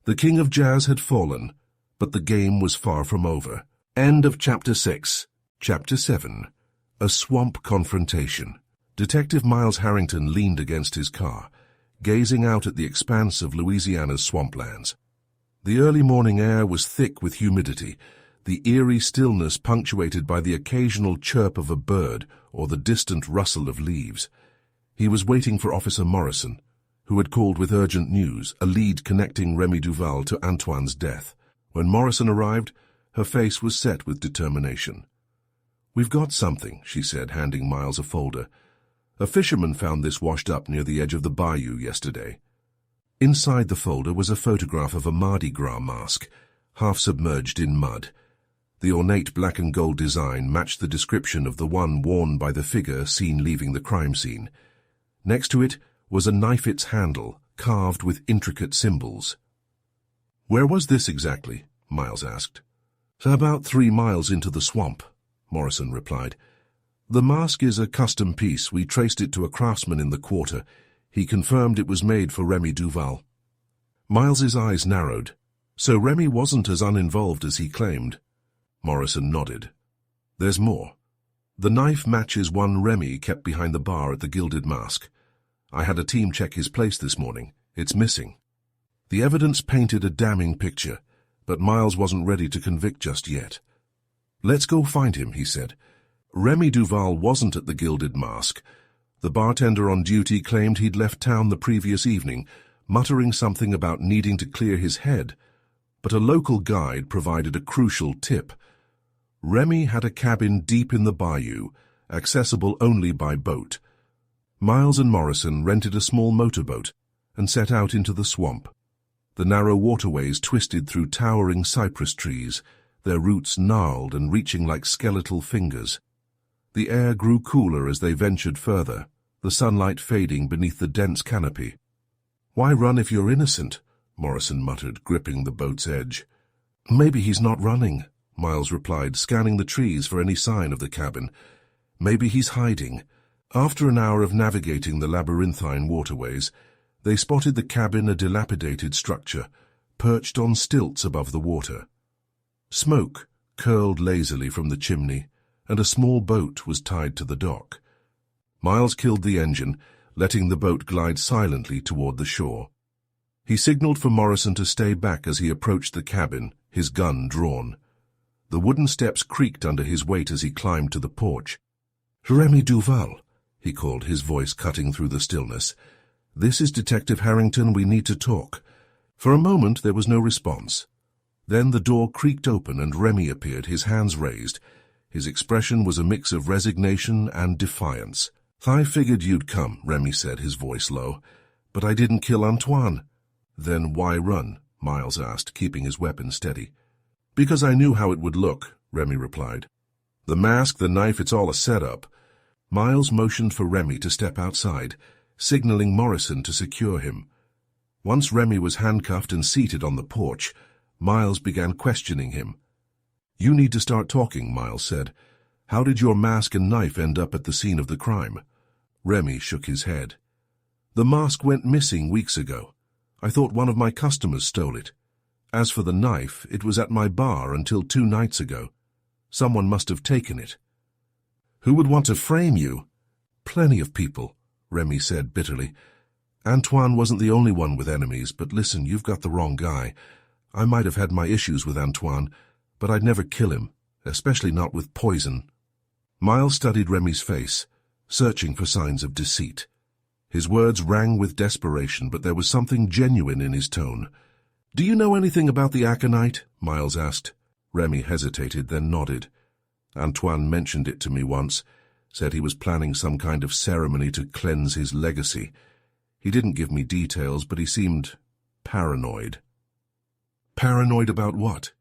The King of Jazz had fallen, but the game was far from over. End of Chapter 6. Chapter 7. A Swamp Confrontation. Detective Miles Harrington leaned against his car, gazing out at the expanse of Louisiana's swamplands. The early morning air was thick with humidity, the eerie stillness punctuated by the occasional chirp of a bird or the distant rustle of leaves. He was waiting for Officer Morrison, who had called with urgent news, a lead connecting Remy Duval to Antoine's death. When Morrison arrived, her face was set with determination. "We've got something," she said, handing Miles a folder. "A fisherman found this washed up near the edge of the bayou yesterday." Inside the folder was a photograph of a Mardi Gras mask, half submerged in mud. The ornate black and gold design matched the description of the one worn by the figure seen leaving the crime scene. Next to it was a knife-its handle, carved with intricate symbols. "Where was this exactly?" Miles asked. "About 3 miles into the swamp," Morrison replied. "The mask is a custom piece. We traced it to a craftsman in the quarter. He confirmed it was made for Remy Duval." Miles's eyes narrowed. So Remy wasn't as uninvolved as he claimed. Morrison nodded. "There's more. The knife matches one Remy kept behind the bar at the Gilded Mask. I had a team check his place this morning. It's missing." The evidence painted a damning picture, but Miles wasn't ready to convict just yet. "Let's go find him," he said. "Remy Duval wasn't at the Gilded Mask. The bartender on duty claimed he'd left town the previous evening, muttering something about needing to clear his head. But a local guide provided a crucial tip. Remy had a cabin deep in the bayou, accessible only by boat. Miles and Morrison rented a small motorboat and set out into the swamp. The narrow waterways twisted through towering cypress trees, their roots gnarled and reaching like skeletal fingers. The air grew cooler as they ventured further, the sunlight fading beneath the dense canopy. "Why run if you're innocent?" Morrison muttered, gripping the boat's edge. "Maybe he's not running," Miles replied, scanning the trees for any sign of the cabin. "Maybe he's hiding." After an hour of navigating the labyrinthine waterways, they spotted the cabin, a dilapidated structure, perched on stilts above the water. Smoke curled lazily from the chimney, and a small boat was tied to the dock. Miles killed the engine, letting the boat glide silently toward the shore. He signaled for Morrison to stay back as he approached the cabin, his gun drawn. The wooden steps creaked under his weight as he climbed to the porch. "Remy Duval," he called, his voice cutting through the stillness. "This is Detective Harrington. We need to talk." For a moment there was no response. Then the door creaked open and Remy appeared, his hands raised. His expression was a mix of resignation and defiance. "I figured you'd come," Remy said, his voice low. "But I didn't kill Antoine." "Then why run?" Miles asked, keeping his weapon steady. "Because I knew how it would look," Remy replied. "The mask, the knife, it's all a setup." Miles motioned for Remy to step outside, signaling Morrison to secure him. Once Remy was handcuffed and seated on the porch, Miles began questioning him. "You need to start talking," Miles said. "How did your mask and knife end up at the scene of the crime?" Remy shook his head. "The mask went missing weeks ago. I thought one of my customers stole it. As for the knife, it was at my bar until 2 nights ago. Someone must have taken it." "Who would want to frame you?" "Plenty of people," Remy said bitterly. "Antoine wasn't the only one with enemies, but listen, you've got the wrong guy. I might have had my issues with Antoine, but I'd never kill him, especially not with poison." Miles studied Remy's face, searching for signs of deceit. His words rang with desperation, but there was something genuine in his tone. "Do you know anything about the aconite?" Miles asked. Remy hesitated, then nodded. "Antoine mentioned it to me once, said he was planning some kind of ceremony to cleanse his legacy. He didn't give me details, but he seemed paranoid." "Paranoid about what?"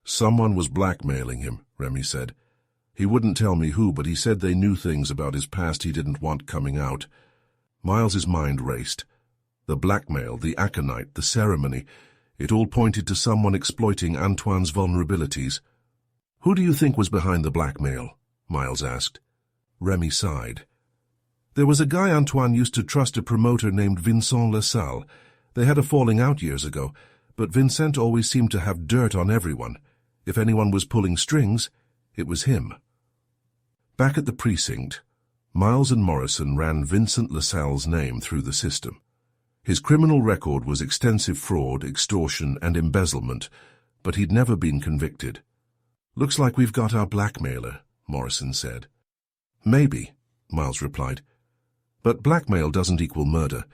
"Someone was blackmailing him," Remy said. "He wouldn't tell me who, but he said they knew things about his past he didn't want coming out." Miles's mind raced. The blackmail, the aconite, the ceremony, it all pointed to someone exploiting Antoine's vulnerabilities. "Who do you think was behind the blackmail?" Miles asked. Remy sighed. "There was a guy Antoine used to trust, a promoter named Vincent LaSalle. They had a falling out years ago, but Vincent always seemed to have dirt on everyone. If anyone was pulling strings, it was him." Back at the precinct, Miles and Morrison ran Vincent LaSalle's name through the system. His criminal record was extensive fraud, extortion, and embezzlement, but he'd never been convicted. "Looks like we've got our blackmailer," Morrison said. "Maybe," Miles replied. "But blackmail doesn't equal murder.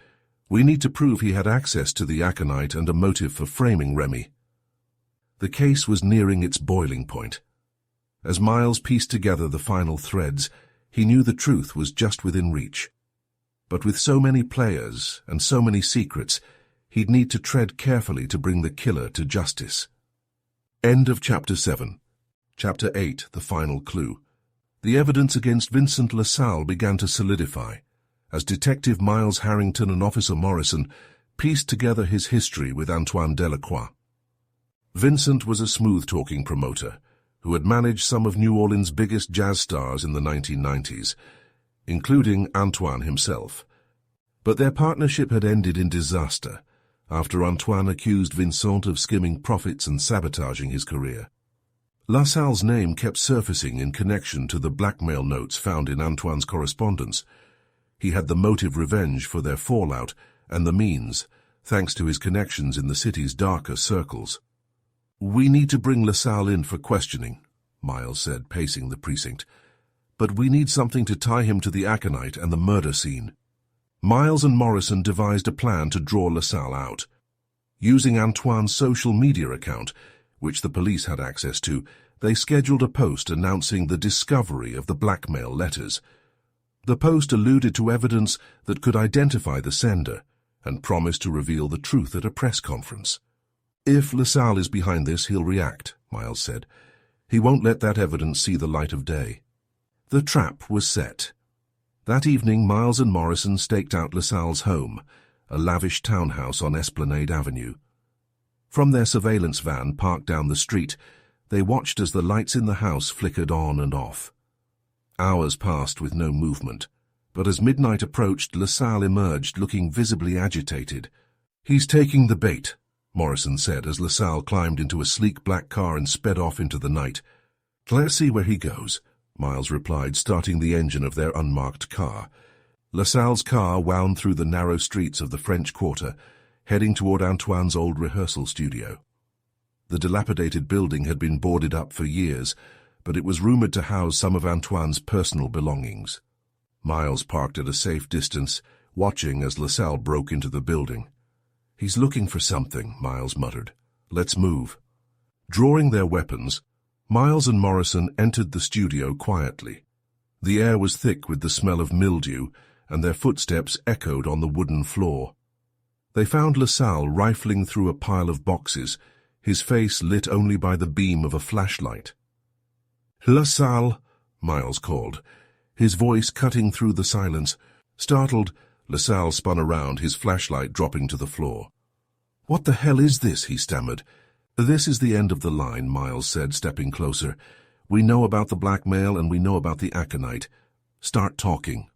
We need to prove he had access to the aconite and a motive for framing Remy." The case was nearing its boiling point. As Miles pieced together the final threads, he knew the truth was just within reach. But with so many players and so many secrets, he'd need to tread carefully to bring the killer to justice. End of Chapter 7. Chapter 8, The Final Clue. The evidence against Vincent LaSalle began to solidify, as Detective Miles Harrington and Officer Morrison pieced together his history with Antoine Delacroix. Vincent was a smooth-talking promoter who had managed some of New Orleans' biggest jazz stars in the 1990s, including Antoine himself. But their partnership had ended in disaster after Antoine accused Vincent of skimming profits and sabotaging his career. LaSalle's name kept surfacing in connection to the blackmail notes found in Antoine's correspondence. He had the motive revenge for their fallout and the means, thanks to his connections in the city's darker circles. "We need to bring LaSalle in for questioning," Miles said, pacing the precinct. "But we need something to tie him to the aconite and the murder scene." Miles and Morrison devised a plan to draw LaSalle out. Using Antoine's social media account, which the police had access to, they scheduled a post announcing the discovery of the blackmail letters. The post alluded to evidence that could identify the sender and promised to reveal the truth at a press conference. "If LaSalle is behind this, he'll react," Miles said. "He won't let that evidence see the light of day." The trap was set. That evening, Miles and Morrison staked out LaSalle's home, a lavish townhouse on Esplanade Avenue. From their surveillance van parked down the street, they watched as the lights in the house flickered on and off. Hours passed with no movement, but as midnight approached, LaSalle emerged, looking visibly agitated. "He's taking the bait," Morrison said as LaSalle climbed into a sleek black car and sped off into the night. "Let's see where he goes," Miles replied, starting the engine of their unmarked car. LaSalle's car wound through the narrow streets of the French Quarter, heading toward Antoine's old rehearsal studio. The dilapidated building had been boarded up for years, but it was rumored to house some of Antoine's personal belongings. Miles parked at a safe distance, watching as LaSalle broke into the building. "He's looking for something," Miles muttered. "Let's move." Drawing their weapons, Miles and Morrison entered the studio quietly. The air was thick with the smell of mildew, and their footsteps echoed on the wooden floor. They found LaSalle rifling through a pile of boxes, his face lit only by the beam of a flashlight. "LaSalle," Miles called, his voice cutting through the silence. Startled, LaSalle spun around, his flashlight dropping to the floor. "What the hell is this?" he stammered. "This is the end of the line," Miles said, stepping closer. "We know about the blackmail and we know about the aconite. Start talking."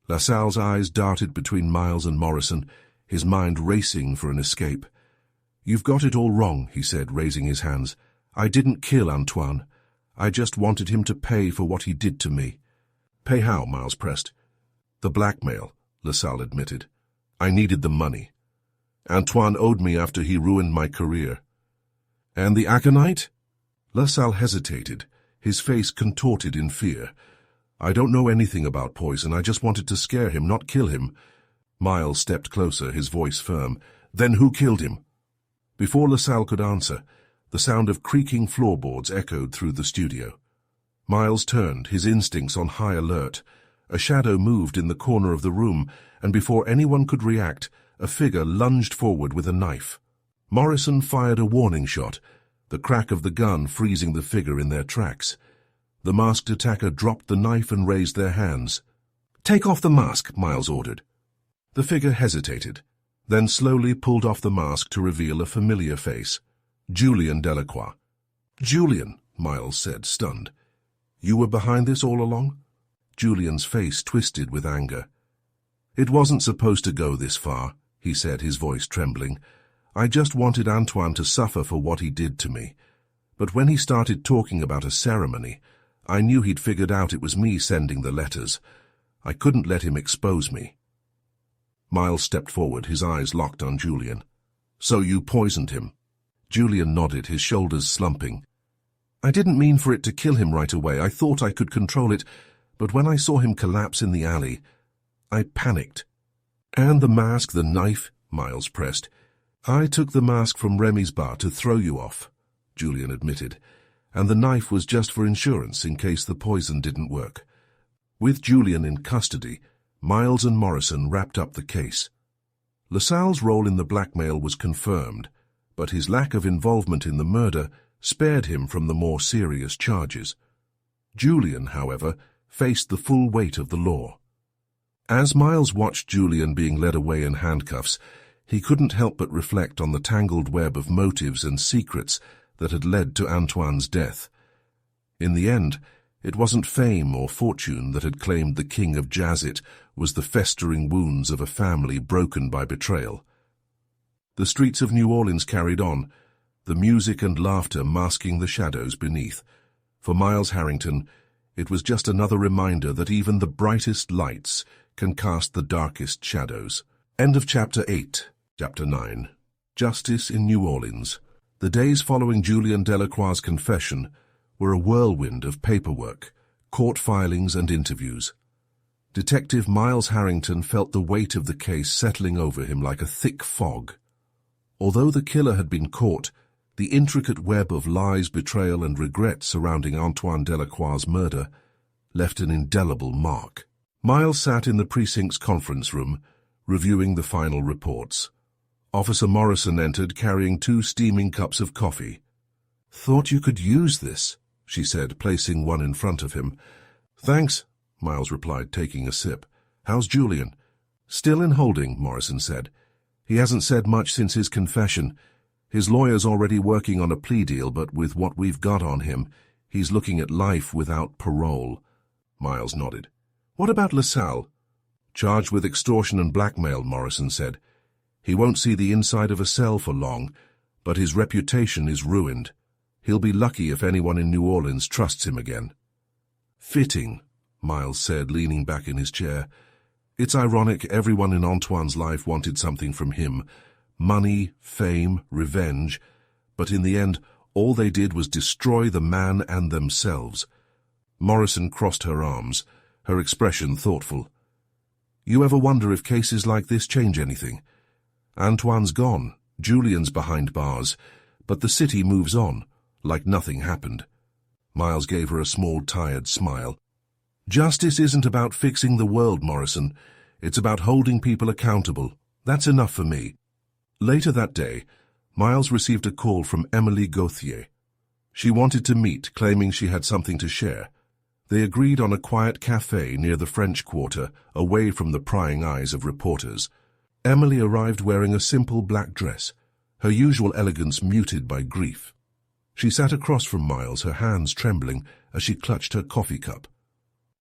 LaSalle's eyes darted between Miles and Morrison, his mind racing for an escape. "You've got it all wrong," he said, raising his hands. "I didn't kill Antoine. I just wanted him to pay for what he did to me." "Pay how?" Miles pressed. "The blackmail," LaSalle admitted. "I needed the money. Antoine owed me after he ruined my career." "And the aconite?" LaSalle hesitated, his face contorted in fear. "I don't know anything about poison. I just wanted to scare him, not kill him." Miles stepped closer, his voice firm. "Then who killed him?" Before LaSalle could answer, the sound of creaking floorboards echoed through the studio. Miles turned, his instincts on high alert. A shadow moved in the corner of the room, and before anyone could react, a figure lunged forward with a knife. Morrison fired a warning shot, the crack of the gun freezing the figure in their tracks. The masked attacker dropped the knife and raised their hands. "Take off the mask," Miles ordered. The figure hesitated, then slowly pulled off the mask to reveal a familiar face. Julian Delacroix. "Julian," Miles said, stunned. "You were behind this all along?" Julian's face twisted with anger. "It wasn't supposed to go this far," he said, his voice trembling. "I just wanted Antoine to suffer for what he did to me. But when he started talking about a ceremony, I knew he'd figured out it was me sending the letters. I couldn't let him expose me." Miles stepped forward, his eyes locked on Julian. "So you poisoned him?" Julian nodded, his shoulders slumping. "I didn't mean for it to kill him right away. I thought I could control it, but when I saw him collapse in the alley, I panicked." "And the mask, the knife?" Miles pressed. "I took the mask from Remy's bar to throw you off," Julian admitted, "and the knife was just for insurance in case the poison didn't work." With Julian in custody, Miles and Morrison wrapped up the case. LaSalle's role in the blackmail was confirmed, but his lack of involvement in the murder spared him from the more serious charges. Julian, however, faced the full weight of the law. As Miles watched Julian being led away in handcuffs, He couldn't help but reflect on the tangled web of motives and secrets that had led to Antoine's death. In the end, it wasn't fame or fortune that had claimed the king of jazz. It was the festering wounds of a family broken by betrayal. The streets of New Orleans carried on, the music and laughter masking the shadows beneath. For Miles Harrington, it was just another reminder that even the brightest lights can cast the darkest shadows. End of Chapter 8. Chapter 9. Justice in New Orleans. The days following Julian Delacroix's confession were a whirlwind of paperwork, court filings and interviews. Detective Miles Harrington felt the weight of the case settling over him like a thick fog. Although the killer had been caught, the intricate web of lies, betrayal and regret surrounding Antoine Delacroix's murder left an indelible mark. Miles sat in the precinct's conference room, reviewing the final reports. Officer Morrison entered, carrying 2 steaming cups of coffee. "Thought you could use this," she said, placing one in front of him. "Thanks," Miles replied, taking a sip. "How's Julian?" "Still in holding," Morrison said. "He hasn't said much since his confession. His lawyer's already working on a plea deal, but with what we've got on him, he's looking at life without parole." Miles nodded. "What about LaSalle?" "Charged with extortion and blackmail," Morrison said. "He won't see the inside of a cell for long, but his reputation is ruined. He'll be lucky if anyone in New Orleans trusts him again." "Fitting," Miles said, leaning back in his chair. "It's ironic everyone in Antoine's life wanted something from him. Money, fame, revenge. But in the end, all they did was destroy the man and themselves." Morrison crossed her arms, her expression thoughtful. "You ever wonder if cases like this change anything? Antoine's gone, Julian's behind bars, but the city moves on, like nothing happened." Miles gave her a small, tired smile. "Justice isn't about fixing the world, Morrison. It's about holding people accountable. That's enough for me." Later that day, Miles received a call from Emily Gauthier. She wanted to meet, claiming she had something to share. They agreed on a quiet cafe near the French Quarter, away from the prying eyes of reporters. Emily arrived wearing a simple black dress, her usual elegance muted by grief. She sat across from Miles, her hands trembling as she clutched her coffee cup.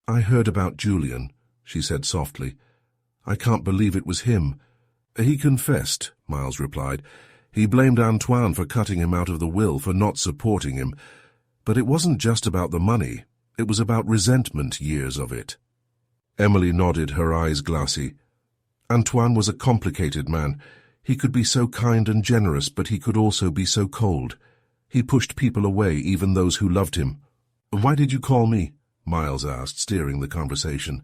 "I heard about Julian," she said softly. "I can't believe it was him." "He confessed," Miles replied. "He blamed Antoine for cutting him out of the will, for not supporting him. But it wasn't just about the money. It was about resentment, years of it." Emily nodded, her eyes glassy. "Antoine was a complicated man. He could be so kind and generous, but he could also be so cold. He pushed people away, even those who loved him." "Why did you call me?" Miles asked, steering the conversation.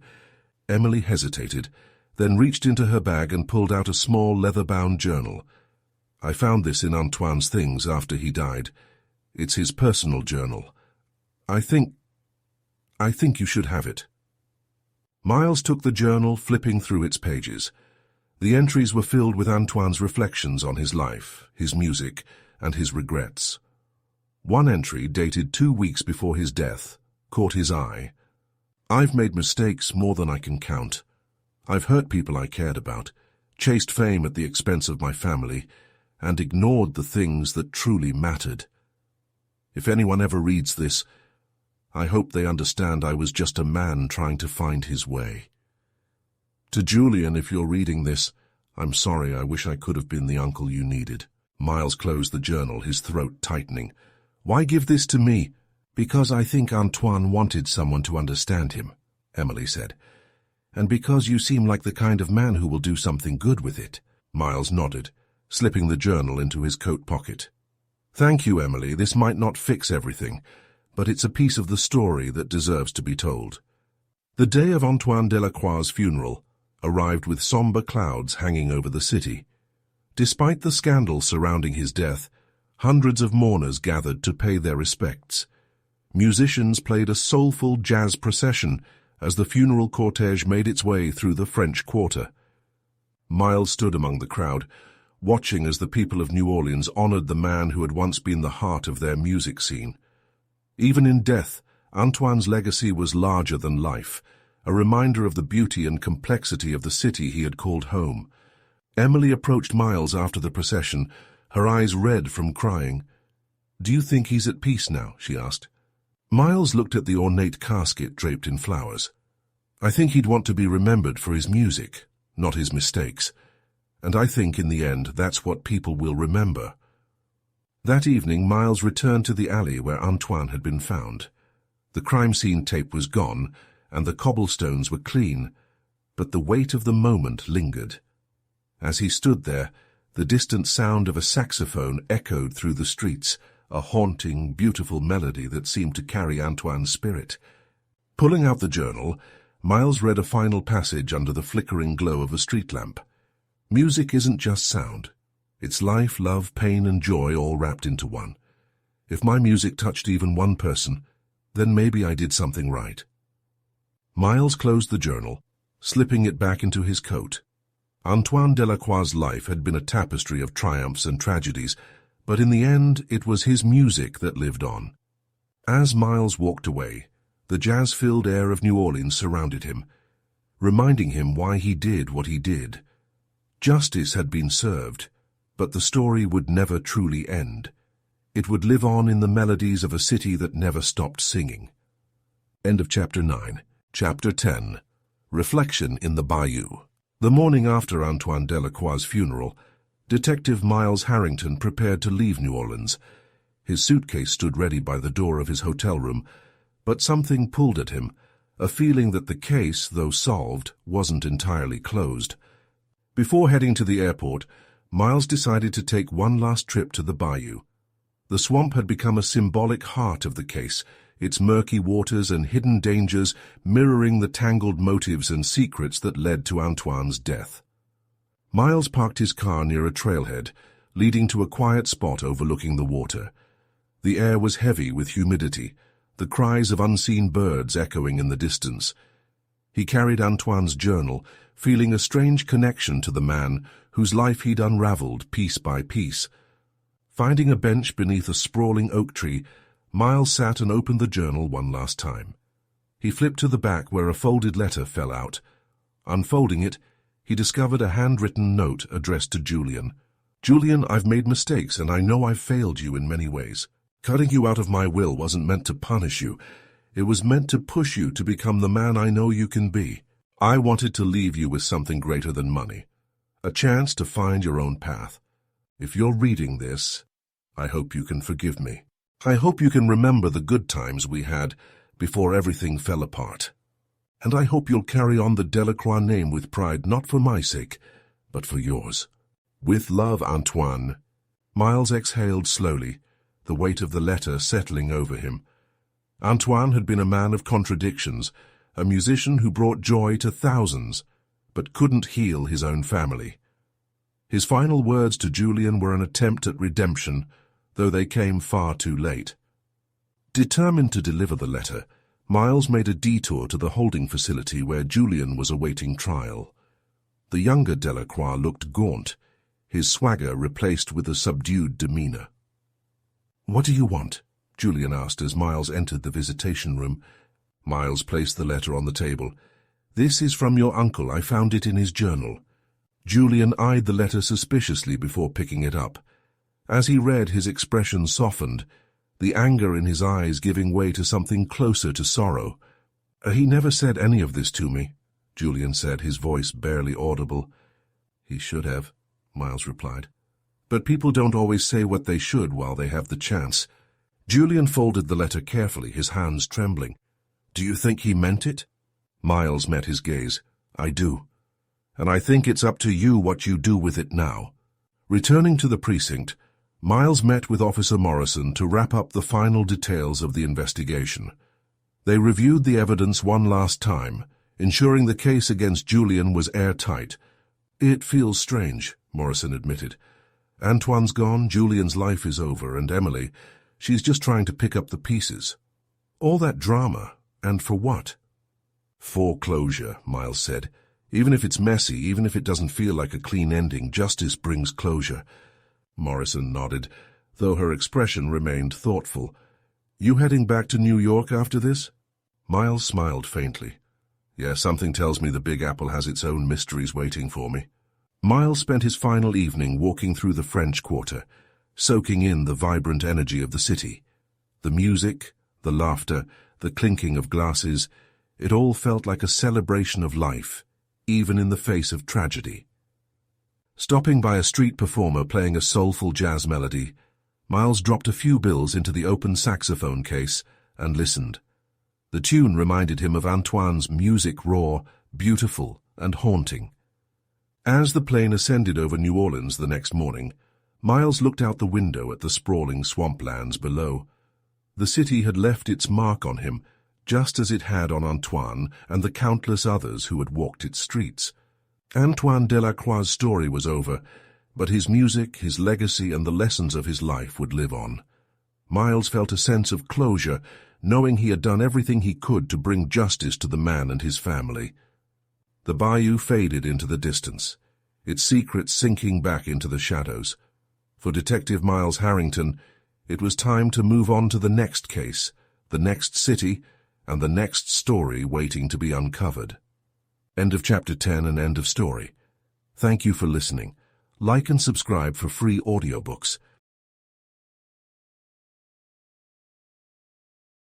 Emily hesitated, then reached into her bag and pulled out a small leather-bound journal. "I found this in Antoine's things after he died. It's his personal journal. I think you should have it." Miles took the journal, flipping through its pages. The entries were filled with Antoine's reflections on his life, his music, and his regrets. One entry, dated 2 weeks before his death, caught his eye. "I've made mistakes more than I can count. I've hurt people I cared about, chased fame at the expense of my family, and ignored the things that truly mattered. If anyone ever reads this, I hope they understand I was just a man trying to find his way. To Julian, if you're reading this, I'm sorry. I wish I could have been the uncle you needed." Miles closed the journal, his throat tightening. "Why give this to me?" "Because I think Antoine wanted someone to understand him," Emily said. "And because you seem like the kind of man who will do something good with it." Miles nodded, slipping the journal into his coat pocket. "Thank you, Emily. This might not fix everything, but it's a piece of the story that deserves to be told." The day of Antoine Delacroix's funeral arrived with somber clouds hanging over the city. Despite the scandal surrounding his death, hundreds of mourners gathered to pay their respects. Musicians played a soulful jazz procession as the funeral cortege made its way through the French Quarter. Miles stood among the crowd, watching as the people of New Orleans honored the man who had once been the heart of their music scene. Even in death, Antoine's legacy was larger than life, a reminder of the beauty and complexity of the city he had called home. Emily approached Miles after the procession, her eyes red from crying. "Do you think he's at peace now?" she asked. Miles looked at the ornate casket draped in flowers. "I think he'd want to be remembered for his music, not his mistakes. And I think, in the end, that's what people will remember." That evening, Miles returned to the alley where Antoine had been found. The crime scene tape was gone, and the cobblestones were clean, but the weight of the moment lingered. As he stood there, the distant sound of a saxophone echoed through the streets, a haunting, beautiful melody that seemed to carry Antoine's spirit. Pulling out the journal, Miles read a final passage under the flickering glow of a street lamp. Music isn't just sound. It's life, love, pain, and joy all wrapped into one. If my music touched even one person, then maybe I did something right. Miles closed the journal, slipping it back into his coat. Antoine Delacroix's life had been a tapestry of triumphs and tragedies, but in the end it was his music that lived on. As Miles walked away, the jazz-filled air of New Orleans surrounded him, reminding him why he did what he did. Justice had been served, but the story would never truly end. It would live on in the melodies of a city that never stopped singing. End of Chapter 9. Chapter 10. Reflection in the Bayou. The morning after Antoine Delacroix's funeral, Detective Miles Harrington prepared to leave New Orleans. His suitcase stood ready by the door of his hotel room, but something pulled at him, a feeling that the case, though solved, wasn't entirely closed. Before heading to the airport, Miles decided to take one last trip to the Bayou. The swamp had become a symbolic heart of the case, its murky waters and hidden dangers mirroring the tangled motives and secrets that led to Antoine's death. Miles parked his car near a trailhead, leading to a quiet spot overlooking the water. The air was heavy with humidity, the cries of unseen birds echoing in the distance. He carried Antoine's journal, feeling a strange connection to the man whose life he'd unraveled piece by piece. Finding a bench beneath a sprawling oak tree, Miles sat and opened the journal one last time. He flipped to the back where a folded letter fell out. Unfolding it, he discovered a handwritten note addressed to Julian. "Julian, I've made mistakes, and I know I've failed you in many ways. Cutting you out of my will wasn't meant to punish you. It was meant to push you to become the man I know you can be. I wanted to leave you with something greater than money, a chance to find your own path. If you're reading this, I hope you can forgive me. I hope you can remember the good times we had before everything fell apart. And I hope you'll carry on the Delacroix name with pride, not for my sake, but for yours. With love, Antoine." Miles exhaled slowly, the weight of the letter settling over him. Antoine had been a man of contradictions, a musician who brought joy to thousands, but couldn't heal his own family. His final words to Julian were an attempt at redemption, though they came far too late. Determined to deliver the letter, Miles made a detour to the holding facility where Julian was awaiting trial. The younger Delacroix looked gaunt, his swagger replaced with a subdued demeanor. "What do you want?" Julian asked as Miles entered the visitation room. Miles placed the letter on the table. "This is from your uncle. I found it in his journal." Julian eyed the letter suspiciously before picking it up. As he read, his expression softened, the anger in his eyes giving way to something closer to sorrow. "He never said any of this to me," Julian said, his voice barely audible. "He should have," Miles replied. "But people don't always say what they should while they have the chance." Julian folded the letter carefully, his hands trembling. "Do you think he meant it?" Miles met his gaze. "I do. And I think it's up to you what you do with it now." Returning to the precinct, Miles met with Officer Morrison to wrap up the final details of the investigation. They reviewed the evidence one last time, ensuring the case against Julian was airtight. "It feels strange," Morrison admitted. "Antoine's gone, Julian's life is over, and Emily, she's just trying to pick up the pieces. All that drama, and for what?" "For closure," Miles said. "Even if it's messy, even if it doesn't feel like a clean ending, justice brings closure." Morrison nodded, though her expression remained thoughtful. "You heading back to New York after this?" Miles smiled faintly. "Yeah, something tells me the Big Apple has its own mysteries waiting for me." Miles spent his final evening walking through the French Quarter, soaking in the vibrant energy of the city. The music, the laughter, the clinking of glasses, it all felt like a celebration of life, even in the face of tragedy. Stopping by a street performer playing a soulful jazz melody, Miles dropped a few bills into the open saxophone case and listened. The tune reminded him of Antoine's music, raw, beautiful, and haunting. As the plane ascended over New Orleans the next morning, Miles looked out the window at the sprawling swamplands below. The city had left its mark on him, just as it had on Antoine and the countless others who had walked its streets. Antoine Delacroix's story was over, but his music, his legacy, and the lessons of his life would live on. Miles felt a sense of closure, knowing he had done everything he could to bring justice to the man and his family. The bayou faded into the distance, its secrets sinking back into the shadows. For Detective Miles Harrington, it was time to move on to the next case, the next city, and the next story waiting to be uncovered. End of Chapter 10 and end of story. Thank you for listening. Like and subscribe for free audiobooks.